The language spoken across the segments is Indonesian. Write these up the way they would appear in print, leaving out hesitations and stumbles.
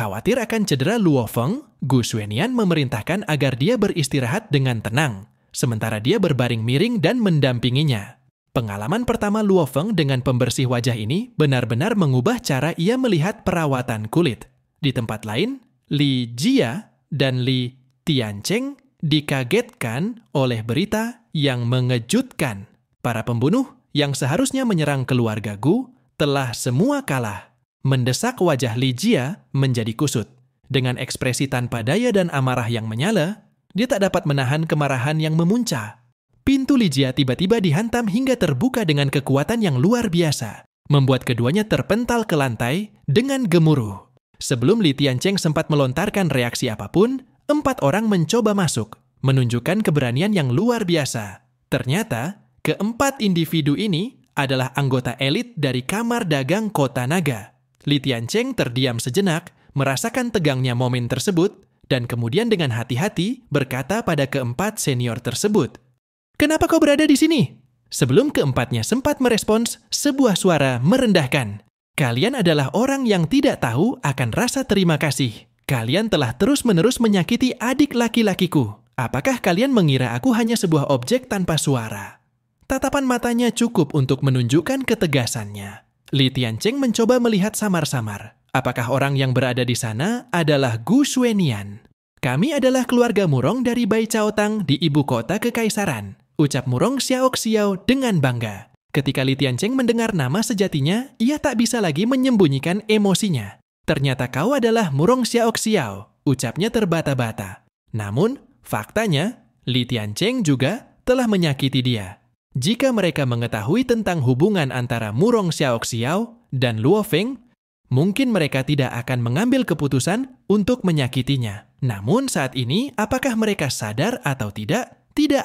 Khawatir akan cedera Luo Feng, Gu Xuenian memerintahkan agar dia beristirahat dengan tenang, sementara dia berbaring miring dan mendampinginya. Pengalaman pertama Luo Feng dengan pembersih wajah ini benar-benar mengubah cara ia melihat perawatan kulit. Di tempat lain, Li Jia dan Li Tiancheng dikagetkan oleh berita yang mengejutkan. Para pembunuh yang seharusnya menyerang keluarga Gu telah semua kalah. Mendesak wajah Li Jia menjadi kusut. Dengan ekspresi tanpa daya dan amarah yang menyala, dia tak dapat menahan kemarahan yang memuncah. Pintu Li Jia tiba-tiba dihantam hingga terbuka dengan kekuatan yang luar biasa, membuat keduanya terpental ke lantai dengan gemuruh. Sebelum Li Tiancheng sempat melontarkan reaksi apapun, 4 orang mencoba masuk, menunjukkan keberanian yang luar biasa. Ternyata, keempat individu ini adalah anggota elit dari Kamar Dagang Kota Naga. Li Tiancheng terdiam sejenak, merasakan tegangnya momen tersebut, dan kemudian dengan hati-hati berkata pada keempat senior tersebut, "Kenapa kau berada di sini?" Sebelum keempatnya sempat merespons, sebuah suara merendahkan. "Kalian adalah orang yang tidak tahu akan rasa terima kasih. Kalian telah terus-menerus menyakiti adik laki-lakiku. Apakah kalian mengira aku hanya sebuah objek tanpa suara?" Tatapan matanya cukup untuk menunjukkan ketegasannya. Li Tiancheng mencoba melihat samar-samar. Apakah orang yang berada di sana adalah Gu Xuenian? "Kami adalah keluarga Murong dari Bai Chaotang di ibu kota kekaisaran," ucap Murong Xiaoxiao dengan bangga. Ketika Li Tiancheng mendengar nama sejatinya, ia tak bisa lagi menyembunyikan emosinya. "Ternyata kau adalah Murong Xiaoxiao," ucapnya terbata-bata. Namun, faktanya, Li Tiancheng juga telah menyakiti dia. Jika mereka mengetahui tentang hubungan antara Murong Xiaoxiao dan Luo Feng, mungkin mereka tidak akan mengambil keputusan untuk menyakitinya. Namun saat ini, apakah mereka sadar atau tidak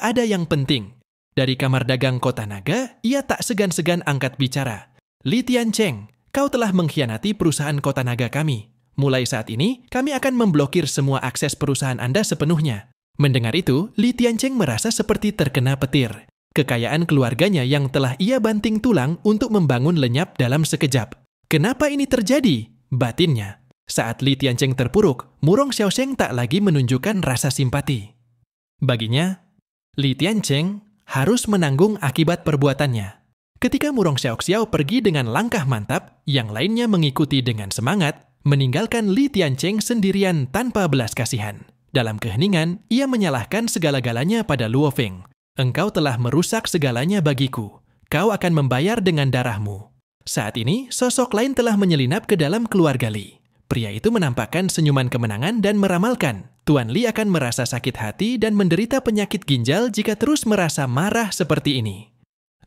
ada yang penting. Dari Kamar Dagang Kota Naga, ia tak segan-segan angkat bicara. "Li Tiancheng, kau telah mengkhianati perusahaan Kota Naga kami. Mulai saat ini, kami akan memblokir semua akses perusahaan Anda sepenuhnya." Mendengar itu, Li Tiancheng merasa seperti terkena petir. Kekayaan keluarganya yang telah ia banting tulang untuk membangun lenyap dalam sekejap. Kenapa ini terjadi? Batinnya. Saat Li Tiancheng terpuruk, Murong Xiaosheng tak lagi menunjukkan rasa simpati. Baginya, Li Tiancheng harus menanggung akibat perbuatannya. Ketika Murong Xiaoxiao pergi dengan langkah mantap, yang lainnya mengikuti dengan semangat, meninggalkan Li Tiancheng sendirian tanpa belas kasihan. Dalam keheningan, ia menyalahkan segala-galanya pada Luo Feng. "Engkau telah merusak segalanya bagiku. Kau akan membayar dengan darahmu." Saat ini, sosok lain telah menyelinap ke dalam keluarga Li. Pria itu menampakkan senyuman kemenangan dan meramalkan, Tuan Li akan merasa sakit hati dan menderita penyakit ginjal jika terus merasa marah seperti ini.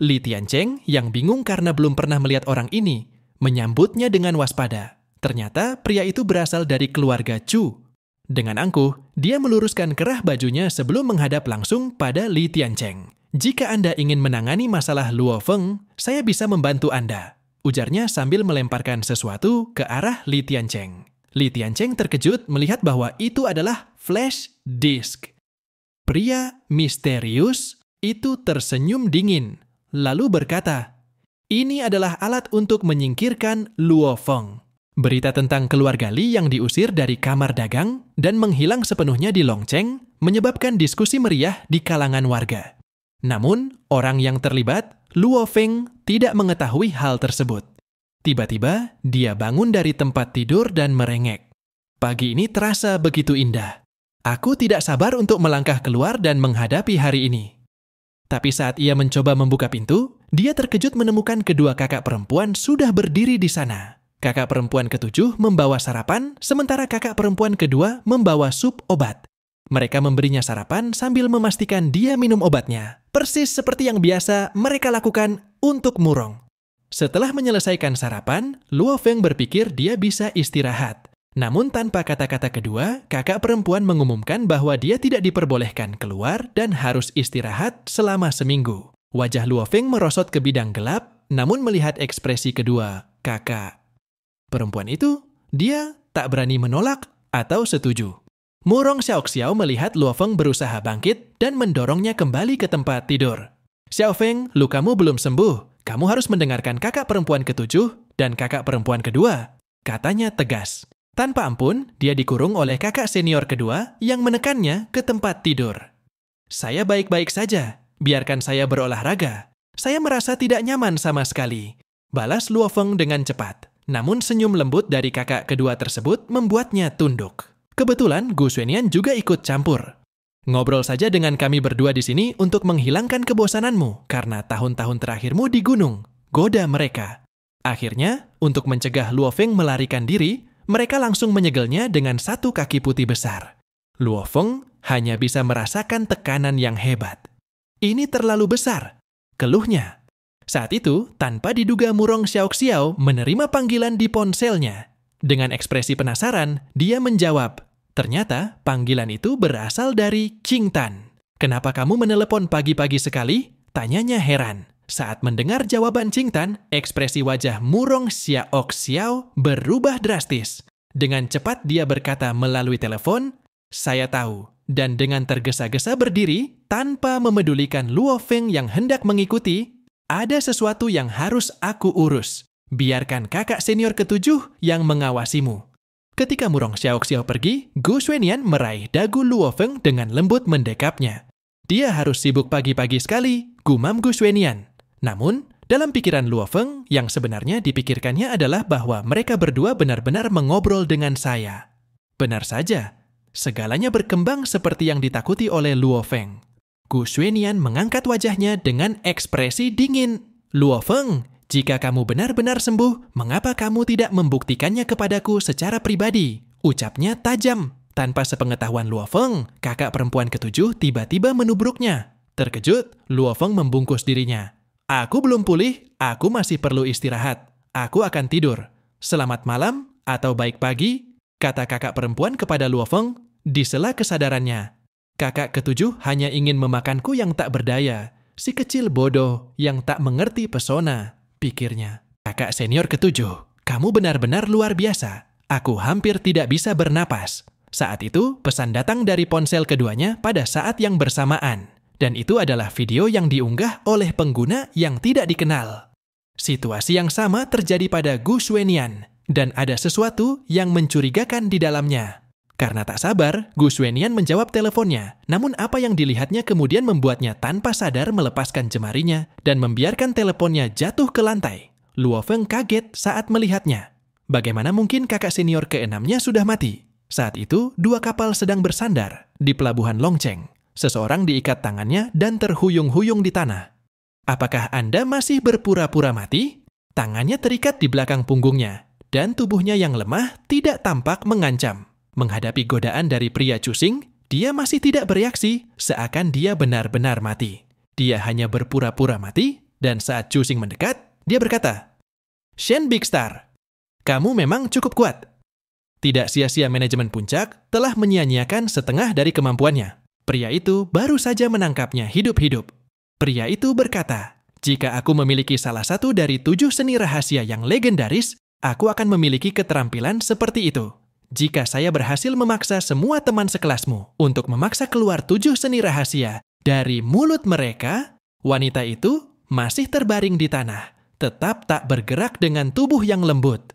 Li Tiancheng, yang bingung karena belum pernah melihat orang ini, menyambutnya dengan waspada. Ternyata pria itu berasal dari keluarga Chu. Dengan angkuh, dia meluruskan kerah bajunya sebelum menghadap langsung pada Li Tiancheng. "Jika Anda ingin menangani masalah Luo Feng, saya bisa membantu Anda," ujarnya sambil melemparkan sesuatu ke arah Li Tiancheng. Li Tiancheng terkejut melihat bahwa itu adalah flash disk. Pria misterius itu tersenyum dingin, lalu berkata, "Ini adalah alat untuk menyingkirkan Luo Feng." Berita tentang keluarga Li yang diusir dari Kamar Dagang dan menghilang sepenuhnya di Longcheng menyebabkan diskusi meriah di kalangan warga. Namun, orang yang terlibat, Luo Feng, tidak mengetahui hal tersebut. Tiba-tiba, dia bangun dari tempat tidur dan merengek. "Pagi ini terasa begitu indah. Aku tidak sabar untuk melangkah keluar dan menghadapi hari ini." Tapi saat ia mencoba membuka pintu, dia terkejut menemukan kedua kakak perempuan sudah berdiri di sana. Kakak perempuan ketujuh membawa sarapan, sementara kakak perempuan kedua membawa sup obat. Mereka memberinya sarapan sambil memastikan dia minum obatnya, persis seperti yang biasa mereka lakukan untuk Murong. Setelah menyelesaikan sarapan, Luo Feng berpikir dia bisa istirahat. Namun tanpa kata-kata kedua, kakak perempuan mengumumkan bahwa dia tidak diperbolehkan keluar dan harus istirahat selama seminggu. Wajah Luo Feng merosot ke bidang gelap, namun melihat ekspresi kedua kakak perempuan itu, dia tak berani menolak atau setuju. Murong Xiaoxiao melihat Luo Feng berusaha bangkit dan mendorongnya kembali ke tempat tidur. "Xiao Feng, lukamu belum sembuh. Kamu harus mendengarkan kakak perempuan ketujuh dan kakak perempuan kedua," katanya tegas. Tanpa ampun, dia dikurung oleh kakak senior kedua yang menekannya ke tempat tidur. Saya baik-baik saja, biarkan saya berolahraga. Saya merasa tidak nyaman sama sekali. Balas Luo Feng dengan cepat. Namun senyum lembut dari kakak kedua tersebut membuatnya tunduk. Kebetulan Gu Xuanian juga ikut campur. Ngobrol saja dengan kami berdua di sini untuk menghilangkan kebosananmu karena tahun-tahun terakhirmu di gunung. Goda mereka. Akhirnya, untuk mencegah Luo Feng melarikan diri, mereka langsung menyegelnya dengan satu kaki putih besar. Luo Feng hanya bisa merasakan tekanan yang hebat. Ini terlalu besar, keluhnya. Saat itu, tanpa diduga Murong Xiaoxiao menerima panggilan di ponselnya. Dengan ekspresi penasaran, dia menjawab, ternyata panggilan itu berasal dari Qing Tan. Kenapa kamu menelepon pagi-pagi sekali? Tanyanya heran. Saat mendengar jawaban Qing Tan, ekspresi wajah Murong Xiaoxiao berubah drastis. Dengan cepat dia berkata melalui telepon, saya tahu. Dan dengan tergesa-gesa berdiri, tanpa memedulikan Luo Feng yang hendak mengikuti, ada sesuatu yang harus aku urus. Biarkan kakak senior ketujuh yang mengawasimu. Ketika Murong Xiaoxiao pergi, Gu Xuanian meraih dagu Luo Feng dengan lembut mendekapnya. Dia harus sibuk pagi-pagi sekali, gumam Gu Xuanian. Namun, dalam pikiran Luo Feng, yang sebenarnya dipikirkannya adalah bahwa mereka berdua benar-benar mengobrol dengan saya. Benar saja, segalanya berkembang seperti yang ditakuti oleh Luo Feng. Gu Xuanian mengangkat wajahnya dengan ekspresi dingin. Luo Feng, jika kamu benar-benar sembuh, mengapa kamu tidak membuktikannya kepadaku secara pribadi? Ucapnya tajam. Tanpa sepengetahuan Luo Feng, kakak perempuan ketujuh tiba-tiba menubruknya. Terkejut, Luo Feng membungkus dirinya. Aku belum pulih, aku masih perlu istirahat. Aku akan tidur. Selamat malam atau baik pagi, kata kakak perempuan kepada Luo Feng di sela kesadarannya. Kakak ketujuh hanya ingin memakanku yang tak berdaya. Si kecil bodoh yang tak mengerti pesona, pikirnya. Kakak senior ketujuh, kamu benar-benar luar biasa. Aku hampir tidak bisa bernapas. Saat itu, pesan datang dari ponsel keduanya pada saat yang bersamaan. Dan itu adalah video yang diunggah oleh pengguna yang tidak dikenal. Situasi yang sama terjadi pada Gu Xuanian, dan ada sesuatu yang mencurigakan di dalamnya. Karena tak sabar, Gu Xuanian menjawab teleponnya, namun apa yang dilihatnya kemudian membuatnya tanpa sadar melepaskan jemarinya dan membiarkan teleponnya jatuh ke lantai. Luo Feng kaget saat melihatnya. Bagaimana mungkin kakak senior keenamnya sudah mati? Saat itu, dua kapal sedang bersandar di pelabuhan Longcheng. Seseorang diikat tangannya dan terhuyung-huyung di tanah. Apakah Anda masih berpura-pura mati? Tangannya terikat di belakang punggungnya, dan tubuhnya yang lemah tidak tampak mengancam. Menghadapi godaan dari pria Cusing, dia masih tidak bereaksi seakan dia benar-benar mati. Dia hanya berpura-pura mati, dan saat Cusing mendekat, dia berkata, Shen Big Star, kamu memang cukup kuat. Tidak sia-sia manajemen puncak telah menyia-nyiakan setengah dari kemampuannya. Pria itu baru saja menangkapnya hidup-hidup. Pria itu berkata, jika aku memiliki salah satu dari 7 seni rahasia yang legendaris, aku akan memiliki keterampilan seperti itu. Jika saya berhasil memaksa semua teman sekelasmu untuk memaksa keluar 7 seni rahasia dari mulut mereka, wanita itu masih terbaring di tanah, tetap tak bergerak dengan tubuh yang lembut.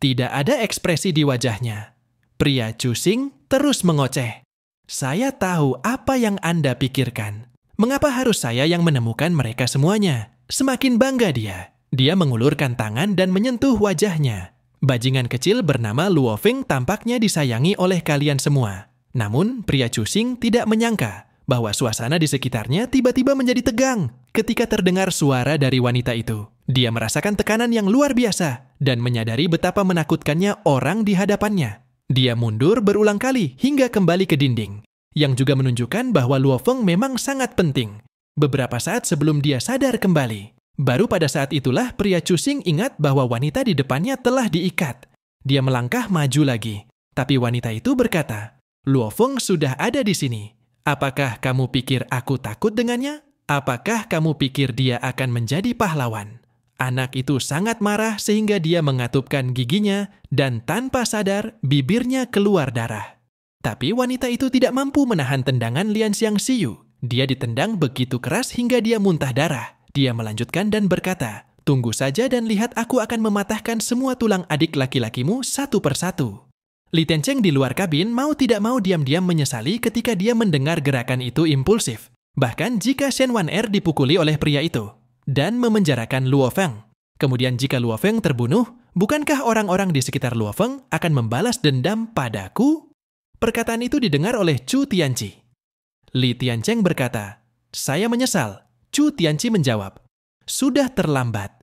Tidak ada ekspresi di wajahnya. Pria Cusing terus mengoceh. Saya tahu apa yang Anda pikirkan. Mengapa harus saya yang menemukan mereka semuanya? Semakin bangga dia. Dia mengulurkan tangan dan menyentuh wajahnya. Bajingan kecil bernama Luo Feng tampaknya disayangi oleh kalian semua. Namun, pria Cusing tidak menyangka bahwa suasana di sekitarnya tiba-tiba menjadi tegang ketika terdengar suara dari wanita itu. Dia merasakan tekanan yang luar biasa dan menyadari betapa menakutkannya orang di hadapannya. Dia mundur berulang kali hingga kembali ke dinding, yang juga menunjukkan bahwa Luo Feng memang sangat penting. Beberapa saat sebelum dia sadar kembali, baru pada saat itulah pria Cusing ingat bahwa wanita di depannya telah diikat. Dia melangkah maju lagi, tapi wanita itu berkata, Luo Feng sudah ada di sini. Apakah kamu pikir aku takut dengannya? Apakah kamu pikir dia akan menjadi pahlawan? Anak itu sangat marah sehingga dia mengatupkan giginya dan tanpa sadar bibirnya keluar darah. Tapi wanita itu tidak mampu menahan tendangan Lian Xiangxiu. Dia ditendang begitu keras hingga dia muntah darah. Dia melanjutkan dan berkata, tunggu saja dan lihat aku akan mematahkan semua tulang adik laki-lakimu satu persatu. Li Tiancheng di luar kabin mau tidak mau diam-diam menyesali ketika dia mendengar gerakan itu impulsif. Bahkan jika Shen Wan-er dipukuli oleh pria itu dan memenjarakan Luo Feng. Kemudian jika Luo Feng terbunuh, bukankah orang-orang di sekitar Luo Feng akan membalas dendam padaku? Perkataan itu didengar oleh Chu Tianqi. Li Tiancheng berkata, "Saya menyesal." Chu Tianqi menjawab, "Sudah terlambat."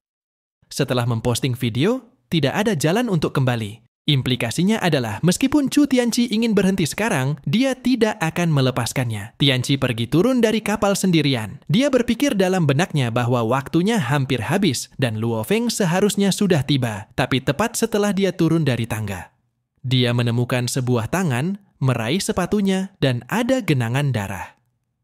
Setelah memposting video, tidak ada jalan untuk kembali. Implikasinya adalah meskipun Chu Tianqi ingin berhenti sekarang, dia tidak akan melepaskannya. Tianqi pergi turun dari kapal sendirian. Dia berpikir dalam benaknya bahwa waktunya hampir habis dan Luo Feng seharusnya sudah tiba, tapi tepat setelah dia turun dari tangga. Dia menemukan sebuah tangan, meraih sepatunya, dan ada genangan darah.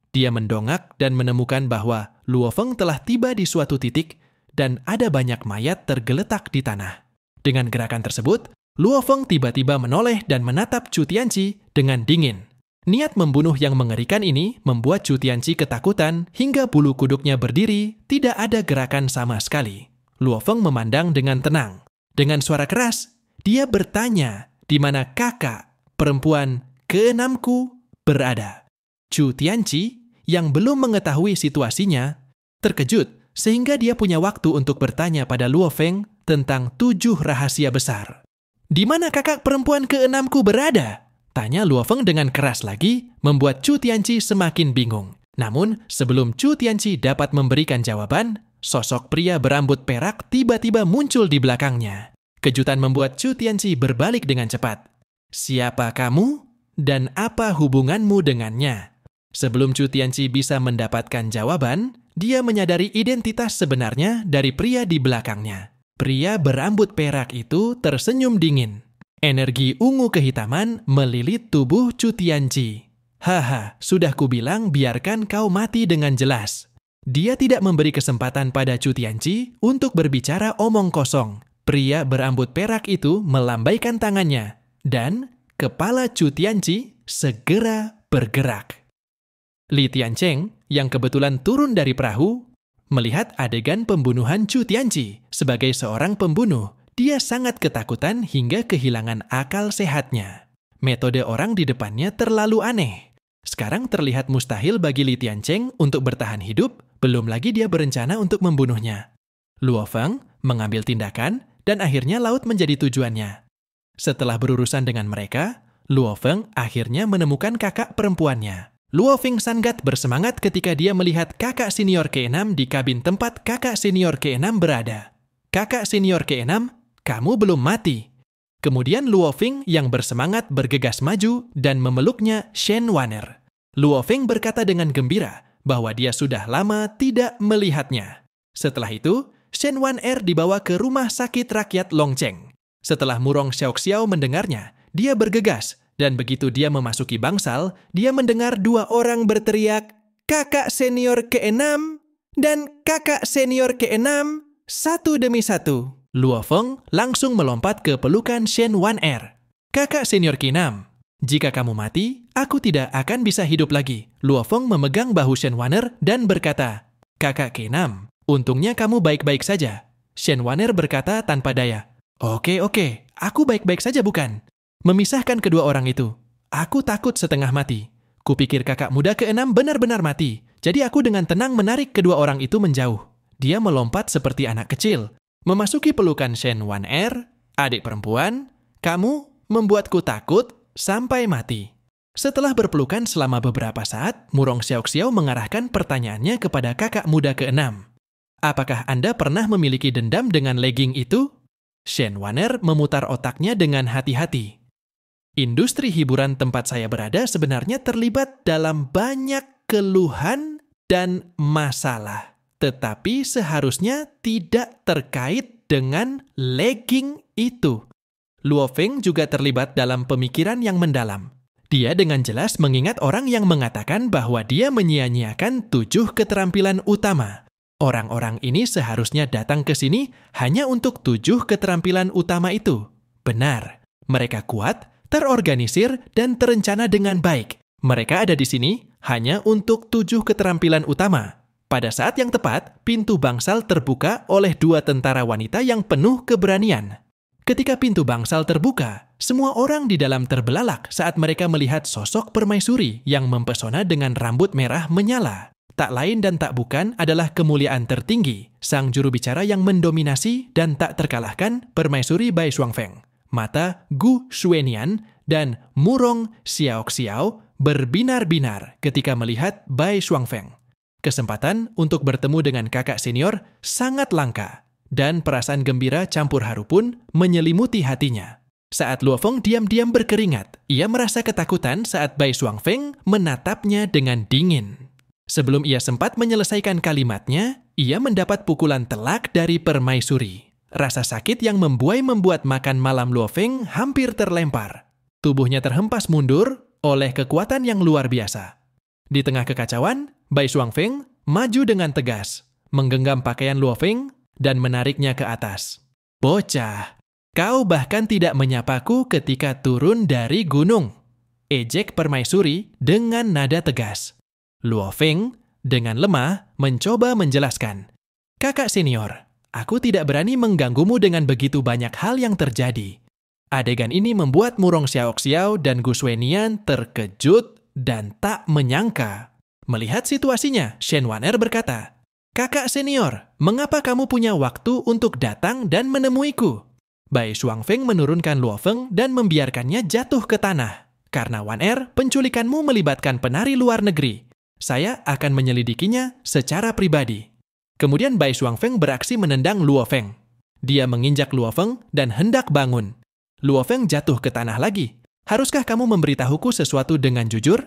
Dia mendongak dan menemukan bahwa Luo Feng telah tiba di suatu titik dan ada banyak mayat tergeletak di tanah. Dengan gerakan tersebut, Luo Feng tiba-tiba menoleh dan menatap Chu Tianqi dengan dingin. Niat membunuh yang mengerikan ini membuat Chu Tianqi ketakutan hingga bulu kuduknya berdiri, tidak ada gerakan sama sekali. Luo Feng memandang dengan tenang. Dengan suara keras, dia bertanya, "Di mana kakak perempuan keenamku berada?" Chu Tianqi, yang belum mengetahui situasinya, terkejut sehingga dia punya waktu untuk bertanya pada Luo Feng tentang 7 rahasia besar. "Di mana kakak perempuan keenamku berada?" tanya Luo Feng dengan keras lagi, membuat Chu Tianqi semakin bingung. Namun, sebelum Chu Tianqi dapat memberikan jawaban, sosok pria berambut perak tiba-tiba muncul di belakangnya. Kejutan membuat Chu Tianqi berbalik dengan cepat. "Siapa kamu dan apa hubunganmu dengannya?" Sebelum Chu Tianqi bisa mendapatkan jawaban, dia menyadari identitas sebenarnya dari pria di belakangnya. Pria berambut perak itu tersenyum dingin. Energi ungu kehitaman melilit tubuh Chu Tianqi. "Haha, sudah kubilang biarkan kau mati dengan jelas." Dia tidak memberi kesempatan pada Chu Tianqi untuk berbicara omong kosong. Pria berambut perak itu melambaikan tangannya, dan kepala Chu Tianqi segera bergerak. Li Tiancheng, yang kebetulan turun dari perahu, melihat adegan pembunuhan Chu Tianqi. Sebagai seorang pembunuh, dia sangat ketakutan hingga kehilangan akal sehatnya. Metode orang di depannya terlalu aneh. Sekarang terlihat mustahil bagi Li Tiancheng untuk bertahan hidup, belum lagi dia berencana untuk membunuhnya. Luo Feng mengambil tindakan dan akhirnya laut menjadi tujuannya. Setelah berurusan dengan mereka, Luo Feng akhirnya menemukan kakak perempuannya. Luo Feng sangat bersemangat ketika dia melihat kakak senior ke-6 di kabin tempat kakak senior ke-6 berada. "Kakak senior ke-6, kamu belum mati." Kemudian Luo Feng yang bersemangat bergegas maju dan memeluknya Shen Wan-er. Luo Feng berkata dengan gembira bahwa dia sudah lama tidak melihatnya. Setelah itu, Shen Wan-er dibawa ke rumah sakit rakyat Longcheng. Setelah Murong Xiaoxiao mendengarnya, dia bergegas. Dan begitu dia memasuki bangsal, dia mendengar 2 orang berteriak, "Kakak senior ke-6 dan kakak senior ke-6, satu demi satu." Luo Feng langsung melompat ke pelukan Shen Wan-er. "Kakak senior ke-6, jika kamu mati, aku tidak akan bisa hidup lagi." Luo Feng memegang bahu Shen Wan-er dan berkata, "Kakak ke-6, untungnya kamu baik-baik saja." Shen Wan-er berkata tanpa daya, Oke, aku baik-baik saja bukan?" Memisahkan kedua orang itu, aku takut setengah mati. Kupikir kakak muda ke-6 benar-benar mati, jadi aku dengan tenang menarik kedua orang itu menjauh. Dia melompat seperti anak kecil, memasuki pelukan Shen Wan-er, "Adik perempuan, kamu membuatku takut sampai mati." Setelah berpelukan selama beberapa saat, Murong Xiaoxiao mengarahkan pertanyaannya kepada kakak muda ke-6. "Apakah Anda pernah memiliki dendam dengan legging itu?" Shen Wan-er memutar otaknya dengan hati-hati. "Industri hiburan tempat saya berada sebenarnya terlibat dalam banyak keluhan dan masalah, tetapi seharusnya tidak terkait dengan legging itu." Luo Feng juga terlibat dalam pemikiran yang mendalam. Dia dengan jelas mengingat orang yang mengatakan bahwa dia menyia-nyiakan 7 keterampilan utama. Orang-orang ini seharusnya datang ke sini hanya untuk 7 keterampilan utama itu. Benar, mereka kuat, terorganisir, dan terencana dengan baik. Mereka ada di sini hanya untuk 7 keterampilan utama. Pada saat yang tepat, pintu bangsal terbuka oleh 2 tentara wanita yang penuh keberanian. Ketika pintu bangsal terbuka, semua orang di dalam terbelalak saat mereka melihat sosok permaisuri yang mempesona dengan rambut merah menyala. Tak lain dan tak bukan adalah kemuliaan tertinggi, sang juru bicara yang mendominasi dan tak terkalahkan permaisuri Bai Shuangfeng. Mata Gu Xuenian dan Murong Xiaoxiao berbinar-binar ketika melihat Bai Shuangfeng. Kesempatan untuk bertemu dengan kakak senior sangat langka, dan perasaan gembira campur haru pun menyelimuti hatinya. Saat Luo Feng diam-diam berkeringat, ia merasa ketakutan saat Bai Shuangfeng menatapnya dengan dingin. Sebelum ia sempat menyelesaikan kalimatnya, ia mendapat pukulan telak dari permaisuri. Rasa sakit yang membuat makan malam Luo Feng hampir terlempar. Tubuhnya terhempas mundur oleh kekuatan yang luar biasa. Di tengah kekacauan, Bai Shuangfeng maju dengan tegas, menggenggam pakaian Luo Feng dan menariknya ke atas. "Bocah, kau bahkan tidak menyapaku ketika turun dari gunung," ejek permaisuri dengan nada tegas. Luo Feng dengan lemah mencoba menjelaskan, "Kakak senior, aku tidak berani mengganggumu dengan begitu banyak hal yang terjadi." Adegan ini membuat Murong Xiaoxiao dan Gu Xuenian terkejut dan tak menyangka. Melihat situasinya, Shen Wan'er berkata, "Kakak senior, mengapa kamu punya waktu untuk datang dan menemuiku?" Bai Shuangfeng menurunkan Luo Feng dan membiarkannya jatuh ke tanah. "Karena Wan'er, penculikanmu melibatkan penari luar negeri. Saya akan menyelidikinya secara pribadi." Kemudian Bai Shuangfeng beraksi menendang Luo Feng. Dia menginjak Luo Feng dan hendak bangun. Luo Feng jatuh ke tanah lagi. "Haruskah kamu memberitahuku sesuatu dengan jujur?"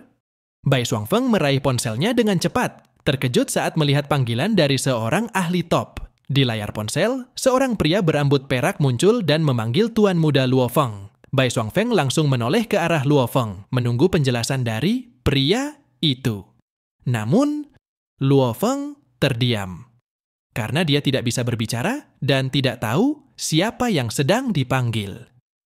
Bai Shuangfeng meraih ponselnya dengan cepat, terkejut saat melihat panggilan dari seorang ahli top. Di layar ponsel, seorang pria berambut perak muncul dan memanggil Tuan Muda Luo Feng. Bai Shuangfeng langsung menoleh ke arah Luo Feng, menunggu penjelasan dari pria itu. Namun, Luo Feng terdiam. Karena dia tidak bisa berbicara dan tidak tahu siapa yang sedang dipanggil.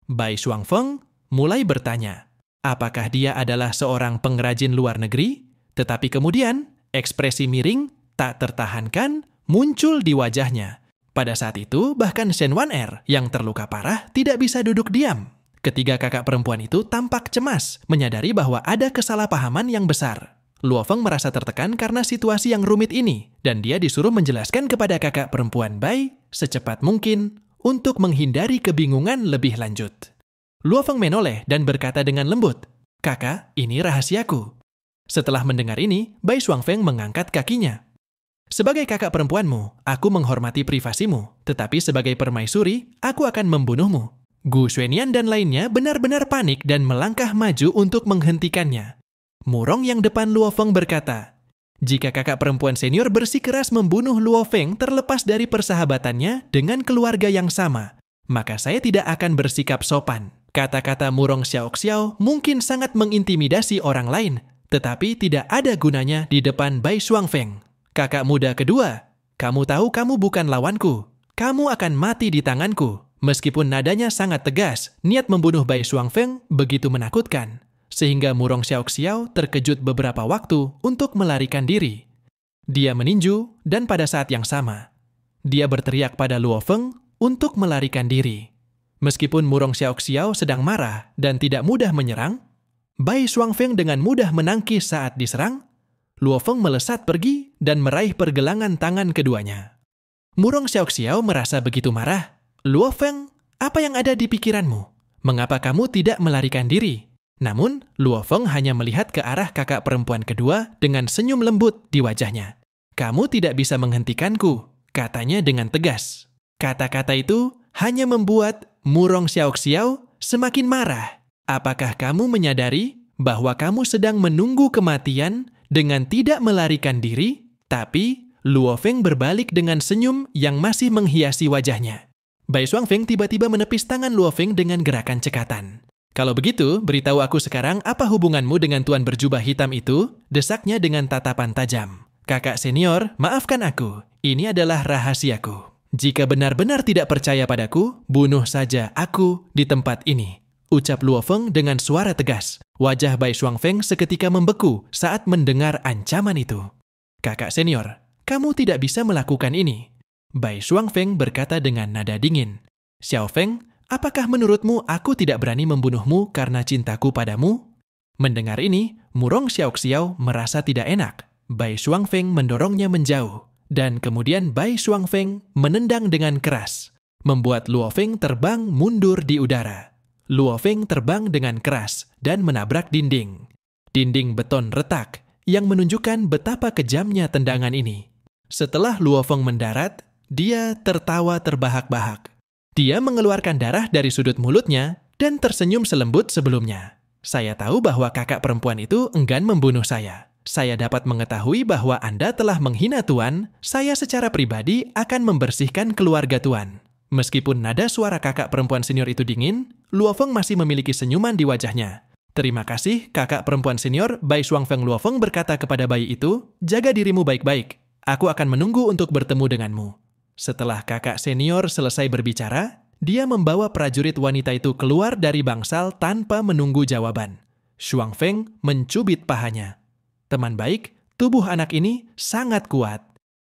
Bai Shuangfeng mulai bertanya, apakah dia adalah seorang pengrajin luar negeri? Tetapi kemudian, ekspresi miring tak tertahankan muncul di wajahnya. Pada saat itu, bahkan Shen Wan'er yang terluka parah tidak bisa duduk diam. Ketiga kakak perempuan itu tampak cemas, menyadari bahwa ada kesalahpahaman yang besar. Luo Feng merasa tertekan karena situasi yang rumit ini, dan dia disuruh menjelaskan kepada kakak perempuan Bai secepat mungkin untuk menghindari kebingungan lebih lanjut. Luo Feng menoleh dan berkata dengan lembut, "Kakak, ini rahasiaku." Setelah mendengar ini, Bai Shuangfeng mengangkat kakinya. "Sebagai kakak perempuanmu, aku menghormati privasimu, tetapi sebagai permaisuri, aku akan membunuhmu." Gu Xuenian dan lainnya benar-benar panik dan melangkah maju untuk menghentikannya. Murong yang depan Luo Feng berkata, "Jika kakak perempuan senior bersikeras membunuh Luo Feng terlepas dari persahabatannya dengan keluarga yang sama, maka saya tidak akan bersikap sopan." Kata-kata Murong Xiaoxiao mungkin sangat mengintimidasi orang lain, tetapi tidak ada gunanya di depan Bai Shuangfeng. "Kakak muda kedua, kamu tahu kamu bukan lawanku. Kamu akan mati di tanganku." Meskipun nadanya sangat tegas, niat membunuh Bai Shuangfeng begitu menakutkan, sehingga Murong Xiaoxiao terkejut beberapa waktu untuk melarikan diri. Dia meninju, dan pada saat yang sama, dia berteriak pada Luo Feng untuk melarikan diri. Meskipun Murong Xiaoxiao sedang marah dan tidak mudah menyerang, Bai Shuangfeng dengan mudah menangkis saat diserang. Luo Feng melesat pergi dan meraih pergelangan tangan keduanya. Murong Xiaoxiao merasa begitu marah. "Luo Feng, apa yang ada di pikiranmu? Mengapa kamu tidak melarikan diri?" Namun, Luo Feng hanya melihat ke arah kakak perempuan kedua dengan senyum lembut di wajahnya. "Kamu tidak bisa menghentikanku," katanya dengan tegas. Kata-kata itu hanya membuat Murong Xiaoxiao semakin marah. "Apakah kamu menyadari bahwa kamu sedang menunggu kematian dengan tidak melarikan diri?" Tapi Luo Feng berbalik dengan senyum yang masih menghiasi wajahnya. Bai Shuangfeng tiba-tiba menepis tangan Luo Feng dengan gerakan cekatan. "Kalau begitu, beritahu aku sekarang apa hubunganmu dengan tuan berjubah hitam itu?" desaknya dengan tatapan tajam. "Kakak senior, maafkan aku. Ini adalah rahasiaku. Jika benar-benar tidak percaya padaku, bunuh saja aku di tempat ini," ucap Luo Feng dengan suara tegas. Wajah Bai Shuangfeng seketika membeku saat mendengar ancaman itu. "Kakak senior, kamu tidak bisa melakukan ini," Bai Shuangfeng berkata dengan nada dingin. "Xiao Feng, Apakah menurutmu aku tidak berani membunuhmu karena cintaku padamu? Mendengar ini, Murong Xiaoxiao merasa tidak enak. Bai Shuangfeng mendorongnya menjauh, dan kemudian Bai Shuangfeng menendang dengan keras, membuat Luo Feng terbang mundur di udara. Luo Feng terbang dengan keras dan menabrak dinding. Dinding beton retak yang menunjukkan betapa kejamnya tendangan ini. Setelah Luo Feng mendarat, dia tertawa terbahak-bahak. Dia mengeluarkan darah dari sudut mulutnya dan tersenyum selembut sebelumnya. Saya tahu bahwa kakak perempuan itu enggan membunuh saya. Saya dapat mengetahui bahwa Anda telah menghina Tuan, saya secara pribadi akan membersihkan keluarga Tuan. Meskipun nada suara kakak perempuan senior itu dingin, Luo Feng masih memiliki senyuman di wajahnya. Terima kasih, kakak perempuan senior. Bai Shuangfeng Luo Feng berkata kepada bayi itu, jaga dirimu baik-baik. Aku akan menunggu untuk bertemu denganmu. Setelah kakak senior selesai berbicara, dia membawa prajurit wanita itu keluar dari bangsal tanpa menunggu jawaban. Shuangfeng mencubit pahanya. Teman baik, tubuh anak ini sangat kuat.